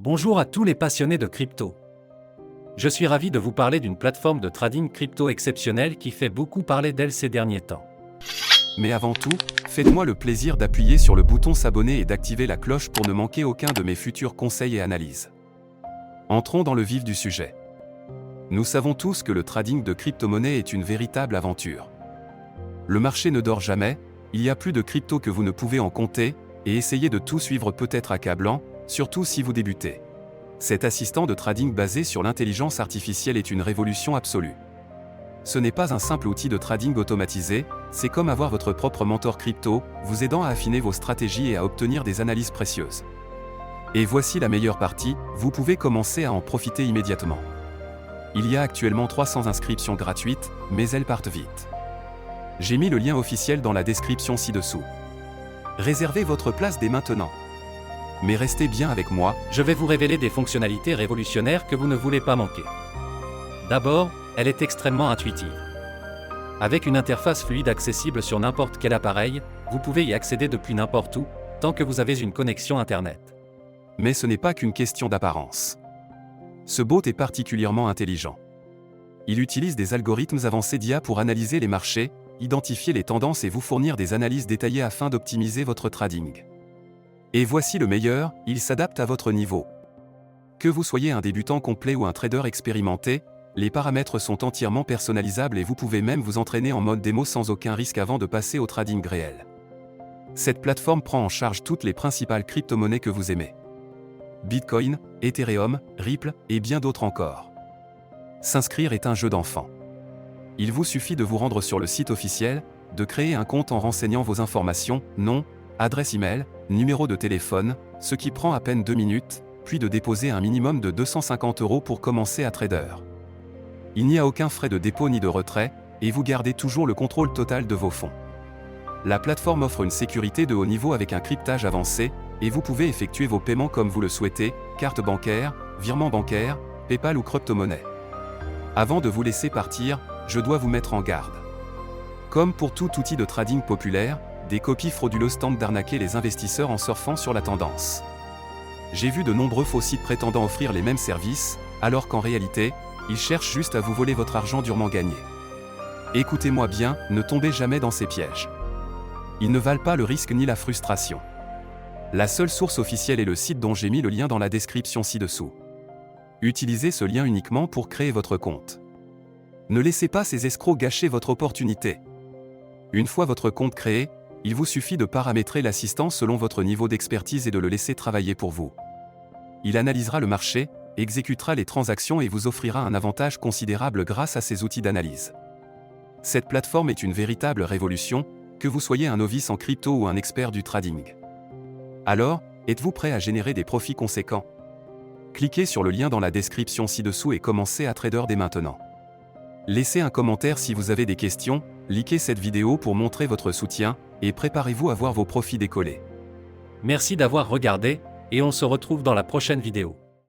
Bonjour à tous les passionnés de crypto. Je suis ravi de vous parler d'une plateforme de trading crypto exceptionnelle qui fait beaucoup parler d'elle ces derniers temps. Mais avant tout, faites-moi le plaisir d'appuyer sur le bouton s'abonner et d'activer la cloche pour ne manquer aucun de mes futurs conseils et analyses. Entrons dans le vif du sujet. Nous savons tous que le trading de crypto-monnaies est une véritable aventure. Le marché ne dort jamais, il y a plus de crypto que vous ne pouvez en compter, et essayer de tout suivre peut être accablant, surtout si vous débutez. Cet assistant de trading basé sur l'intelligence artificielle est une révolution absolue. Ce n'est pas un simple outil de trading automatisé, c'est comme avoir votre propre mentor crypto, vous aidant à affiner vos stratégies et à obtenir des analyses précieuses. Et voici la meilleure partie, vous pouvez commencer à en profiter immédiatement. Il y a actuellement 300 inscriptions gratuites, mais elles partent vite. J'ai mis le lien officiel dans la description ci-dessous. Réservez votre place dès maintenant. Mais restez bien avec moi, Je vais vous révéler des fonctionnalités révolutionnaires que vous ne voulez pas manquer. D'abord, elle est extrêmement intuitive. Avec une interface fluide accessible sur n'importe quel appareil, vous pouvez y accéder depuis n'importe où, tant que vous avez une connexion Internet. mais ce n'est pas qu'une question d'apparence. Ce bot est particulièrement intelligent. Il utilise des algorithmes avancés d'IA pour analyser les marchés, identifier les tendances et vous fournir des analyses détaillées afin d'optimiser votre trading. Et voici le meilleur, il s'adapte à votre niveau. Que vous soyez un débutant complet ou un trader expérimenté, les paramètres sont entièrement personnalisables et vous pouvez même vous entraîner en mode démo sans aucun risque avant de passer au trading réel. Cette plateforme prend en charge toutes les principales crypto-monnaies que vous aimez. Bitcoin, Ethereum, Ripple et bien d'autres encore. S'inscrire est un jeu d'enfant. Il vous suffit de vous rendre sur le site officiel, de créer un compte en renseignant vos informations, nom, adresse email, numéro de téléphone, ce qui prend à peine 2 minutes, puis de déposer un minimum de 250 € pour commencer à trader. Il n'y a aucun frais de dépôt ni de retrait, et vous gardez toujours le contrôle total de vos fonds. La plateforme offre une sécurité de haut niveau avec un cryptage avancé, et vous pouvez effectuer vos paiements comme vous le souhaitez, carte bancaire, virement bancaire, PayPal ou crypto-monnaie. Avant de vous laisser partir, je dois vous mettre en garde. Comme pour tout outil de trading populaire, des copies frauduleuses tentent d'arnaquer les investisseurs en surfant sur la tendance. J'ai vu de nombreux faux sites prétendant offrir les mêmes services, alors qu'en réalité, ils cherchent juste à vous voler votre argent durement gagné. Écoutez-moi bien, ne tombez jamais dans ces pièges. Ils ne valent pas le risque ni la frustration. La seule source officielle est le site dont j'ai mis le lien dans la description ci-dessous. Utilisez ce lien uniquement pour créer votre compte. Ne laissez pas ces escrocs gâcher votre opportunité. Une fois votre compte créé, il vous suffit de paramétrer l'assistant selon votre niveau d'expertise et de le laisser travailler pour vous. Il analysera le marché, exécutera les transactions et vous offrira un avantage considérable grâce à ses outils d'analyse. Cette plateforme est une véritable révolution, que vous soyez un novice en crypto ou un expert du trading. Alors, êtes-vous prêt à générer des profits conséquents? Cliquez sur le lien dans la description ci-dessous et commencez à trader dès maintenant. Laissez un commentaire si vous avez des questions, likez cette vidéo pour montrer votre soutien, et préparez-vous à voir vos profits décoller. Merci d'avoir regardé, et on se retrouve dans la prochaine vidéo.